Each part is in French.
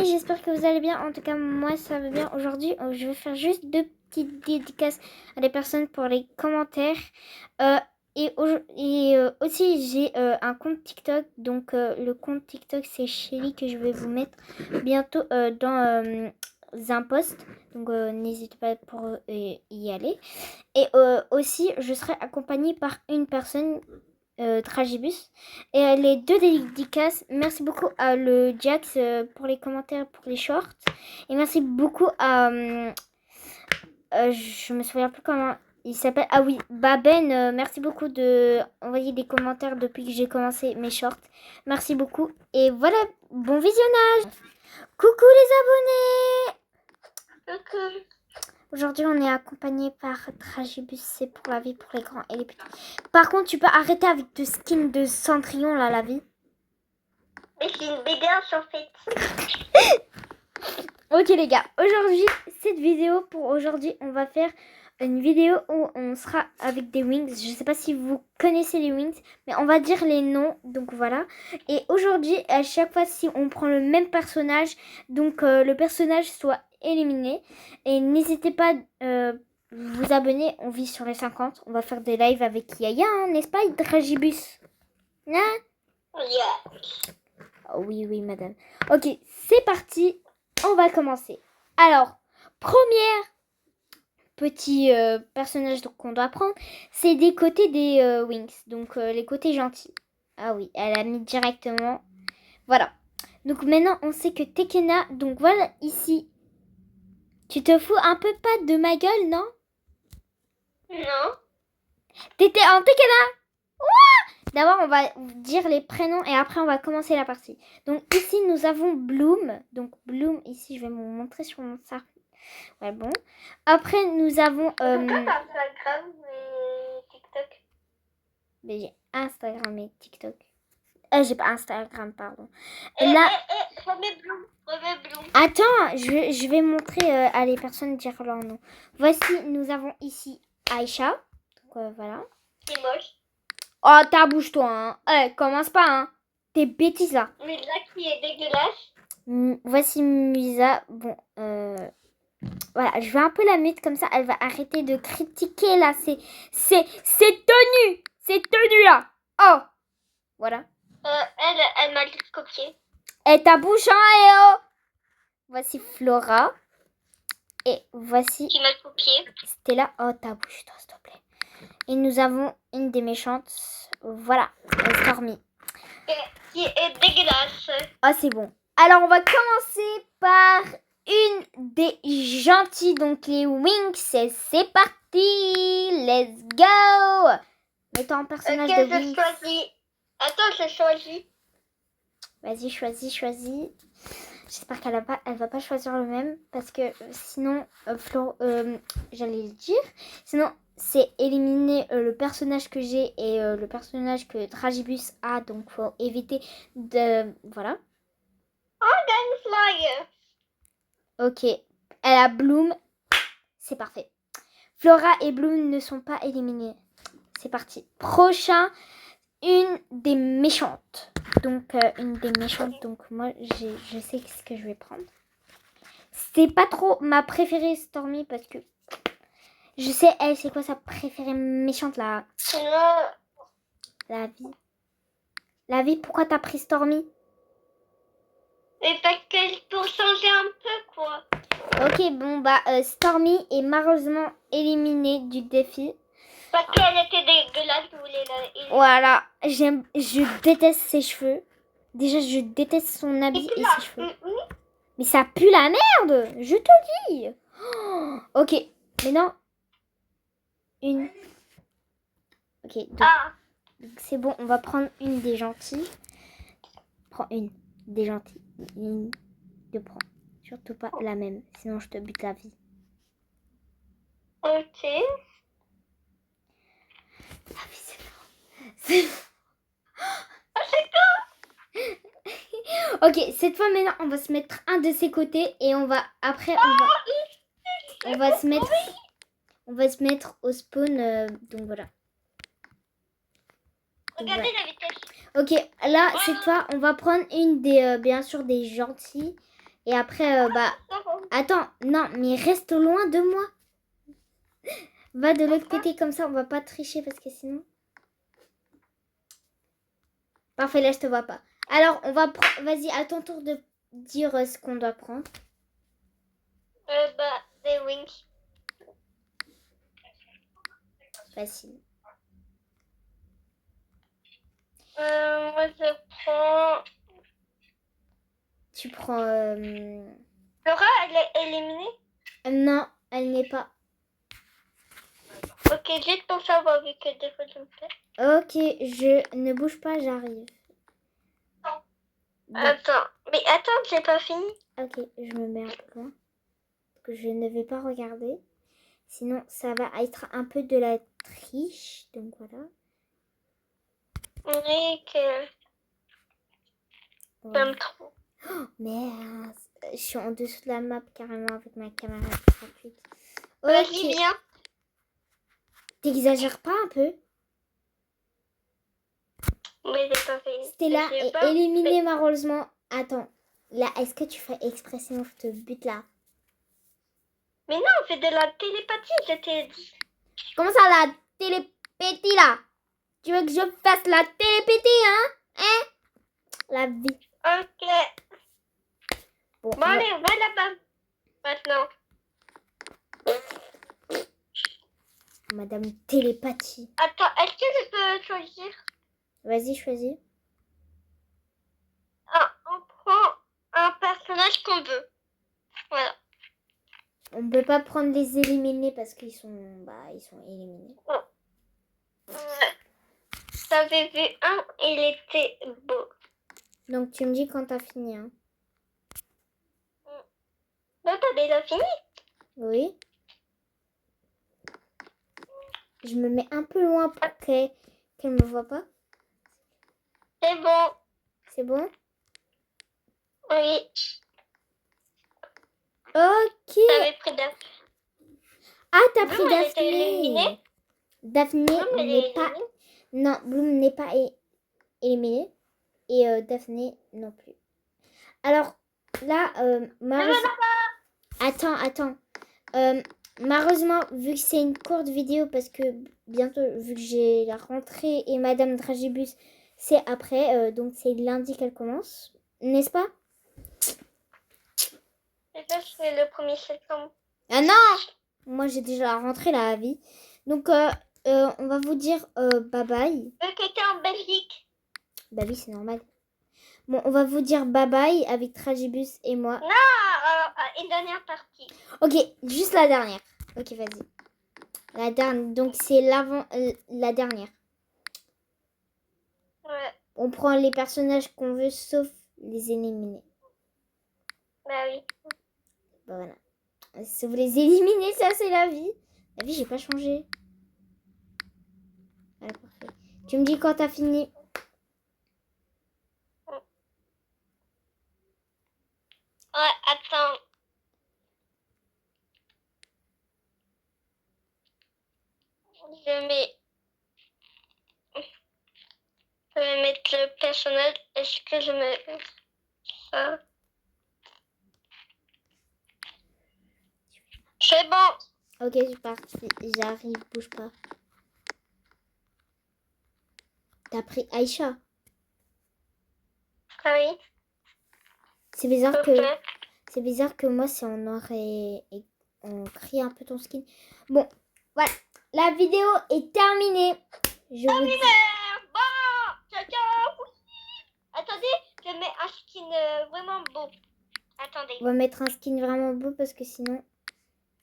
J'espère que vous allez bien. En tout cas, moi ça va bien. Aujourd'hui, je vais faire juste deux petites dédicaces à des personnes pour les commentaires. Aussi, j'ai un compte TikTok. Donc, le compte TikTok, c'est Shelly que je vais vous mettre bientôt dans un post. Donc, n'hésitez pas pour y aller. Et aussi, je serai accompagnée par une personne. Tragibus. Et les deux dédicaces, merci beaucoup à le Jax pour les commentaires, pour les shorts. Et merci beaucoup à... je me souviens plus comment il s'appelle. Ah oui, Baben, merci beaucoup de envoyer des commentaires depuis que j'ai commencé mes shorts. Merci beaucoup. Et voilà, bon visionnage. Coucou les abonnés. Coucou. Aujourd'hui, on est accompagné par Tragibus, c'est pour la vie, pour les grands et les petits. Par contre, tu peux arrêter avec te skin de Cendrillon, là, la vie. Mais c'est une BD en fait. Ok, les gars, aujourd'hui, cette vidéo, pour aujourd'hui, on va faire une vidéo où on sera avec des wings. Je sais pas si vous connaissez les wings, mais on va dire les noms, donc voilà. Et aujourd'hui, à chaque fois, si on prend le même personnage, donc le personnage soit éliminé. Et n'hésitez pas vous abonner, on vit sur les 50. On va faire des lives avec Yaya, hein, n'est-ce pas, Dragibus? Hein? Yeah. Oh, oui, oui, madame. Ok, c'est parti. On va commencer. Alors, première petit personnage qu'on doit prendre, c'est des côtés des wings. Donc, les côtés gentils. Ah oui, elle a mis directement. Voilà. Donc, maintenant, on sait que Tekena... Donc, voilà, ici. Tu te fous un peu pas de ma gueule, non? Non. T'étais en Tekena? Ouah! D'abord, on va dire les prénoms et après, on va commencer la partie. Donc, ici, nous avons Bloom. Donc, Bloom, ici, je vais vous montrer sur mon sac. Ouais, bon. Après, nous avons... Pourquoi t'as Instagram et TikTok? Mais j'ai Instagram et TikTok. J'ai pas Instagram, pardon. Là... Remets Bloom. Attends, je vais montrer à les personnes dire leur nom. Voici, nous avons ici Aïcha. Donc, voilà. C'est moche. Oh, ta bouge-toi, hein. Commence pas, hein. Tes bêtises, là. Mais là qui est dégueulasse. Voici Musa. Bon, voilà, je vais un peu la mettre comme ça. Elle va arrêter de critiquer, là. C'est tenu. C'est tenu, là. Oh. Voilà. Elle m'a copié. Et ta bouche, hein, oh. Voici Flora. Et voici... Tu m'as copié. Stella. Oh, ta bouche, toi, s'il te plaît. Et nous avons une des méchantes. Voilà, Stormy. Qui est dégueulasse. Ah, c'est bon. Alors, on va commencer par une des gentilles. Donc, les wings. C'est parti. Let's go. Mets-toi en personnage de wings. Choisis. Attends, je choisis. Vas-y, choisis. J'espère qu'elle va pas choisir le même. Parce que sinon, j'allais le dire. Sinon, c'est éliminer le personnage que j'ai et le personnage que Tragibus a. Donc, faut éviter de... Voilà. Oh, Flyer. Ok. Elle a Bloom. C'est parfait. Flora et Bloom ne sont pas éliminés. C'est parti. Prochain, une des méchantes. Donc, une des méchantes. Donc, moi, je sais ce que je vais prendre. C'est pas trop ma préférée, Stormy, parce que je sais, elle, c'est quoi sa préférée méchante, là? La vie. La vie, pourquoi t'as pris Stormy? Mais parce que pour changer un peu, quoi. Ok, bon, bah, Stormy est malheureusement éliminée du défi. Parce qu'elle était dégueulasse, je voulais la... Voilà, je déteste ses cheveux. Déjà, je déteste son habit et ses cheveux. Mais ça pue la merde, je te dis. Oh, ok, maintenant, une. Ok, donc c'est bon, on va prendre une des gentilles. Prends une des gentilles. Une de prends. Surtout pas la même, sinon je te bute la vie. Ok. Ah oui, c'est bon. C'est bon. Ok, cette fois maintenant, on va se mettre un de ses côtés et on va après on va se mettre au spawn. Donc voilà. Regardez la vitesse. Ok, là cette fois, on va prendre une des bien sûr des gentils. Et après, attends, non, mais reste loin de moi. Va de l'autre côté comme ça, on va pas tricher parce que sinon... Parfait, là je te vois pas. Alors, on va prendre... Vas-y, à ton tour de dire ce qu'on doit prendre. Des wings. Facile. Moi, je prends... Tu prends... Laura, elle est éliminée? Non, elle n'est pas. Ok, juste pour savoir, vu que des fois, je me fais. Ok, je ne bouge pas, j'arrive. Bon. Attends, mais attends, j'ai pas fini. Ok, je me mets un peu loin. Parce que je ne vais pas regarder. Sinon, ça va être un peu de la triche. Donc voilà. Oui, que j'aime trop. Oh, merde. Je suis en dessous de la map carrément avec ma caméra gratuite. Vas-y, viens. T'exagères pas un peu? Mais j'ai pas fait. Stella est éliminée malheureusement. Attends, là, est-ce que tu fais exprès sinon je te bute là? Mais non, on fait de la télépathie, je t'ai dit. Comment ça, la télépétie là? Tu veux que je fasse la télépétie, hein? Hein? La vie. Ok. Bon, Allez, va là-bas. Maintenant. Madame télépathie. Attends, est-ce que je peux choisir? Vas-y, choisis. On prend un personnage qu'on veut. Voilà. On ne peut pas prendre les éliminés parce qu'ils sont, ils sont éliminés. J'avais vu un, il était beau. Donc tu me dis quand t'as fini, hein? Non, t'as déjà fini? Oui. Je me mets un peu loin pour qu'elle me voit pas. C'est bon. C'est bon? Oui. Ok. T'avais pris Daphné. Ah, t'as pris Bloom, elle était éliminée? Daphné. Daphné Bloom, elle n'est est pas... éliminée? Non, Bloom n'est pas éliminée. Et Daphné non plus. Alors, là, malheureusement... Attends. Malheureusement, vu que c'est une courte vidéo, parce que bientôt, vu que j'ai la rentrée et Madame Dragibus, c'est après. Donc, c'est lundi qu'elle commence. N'est-ce pas? Et ça, c'est le 1er septembre. Ah non! Moi, j'ai déjà la rentrée, la vie. Donc, on va vous dire bye bye. Vu que t'es en Belgique. Bah oui, c'est normal. Bon, on va vous dire bye bye avec Tragibus et moi. Non, une dernière partie. Ok, juste la dernière. Ok, vas-y. La dernière. Donc, c'est la dernière. Ouais. On prend les personnages qu'on veut, sauf les éliminer. Bah oui. Bah voilà. Sauf les éliminer, ça, c'est la vie. La vie, j'ai pas changé. Voilà, parfait. Tu me dis quand t'as fini. Ouais, attends. Je vais mettre le personnage. Est-ce que je mets ça? C'est bon. Ok, c'est parti. J'arrive, bouge pas. T'as pris Aïcha. Ah oui. C'est bizarre Ok. que moi, si on aurait... On crie un peu ton skin. Bon, voilà. La vidéo est terminée. Je vous dis... Bon, ciao. Attendez, je mets un skin vraiment beau. Attendez. On va mettre un skin vraiment beau parce que sinon,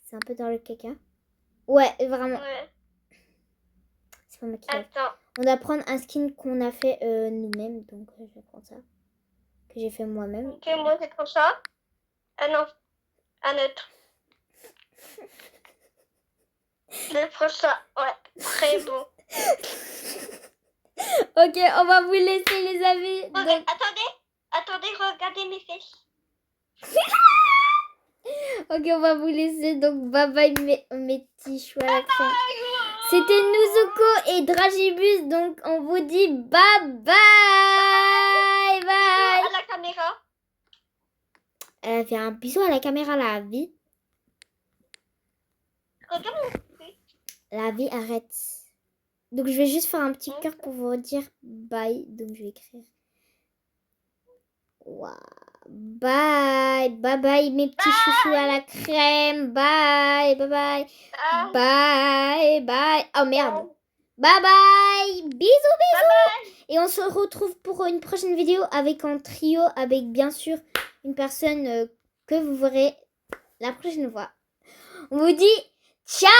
c'est un peu dans le caca. Ouais, vraiment. Ouais. C'est pas moi qui l'a fait. Attends. On va prendre un skin qu'on a fait nous-mêmes. Donc, je vais prendre ça. Que j'ai fait moi-même. Ok, moi, c'est comme ça. Ah non, un autre. Je prends ça. Ouais, très beau. Ok, on va vous laisser les amis. Donc... Attendez, regardez mes fesses. Ok, on va vous laisser. Donc, bye bye mes petits choux à la crème. C'était Nuzuko et Dragibus. Donc, on vous dit bye bye. Bye. À la caméra. Elle a fait un bisou à la caméra, la vie. Regarde. La vie arrête. Donc, je vais juste faire un petit cœur pour vous dire bye. Donc, je vais écrire. Wow. Bye. Bye bye, mes petits chouchous à la crème. Bye. Bye bye. Bye. Bye. Oh merde. Bye bye. Bisous, bisous. Bye. Et on se retrouve pour une prochaine vidéo avec un trio, avec bien sûr une personne que vous verrez la prochaine fois. On vous dit ciao.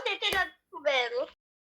C'était la poubelle.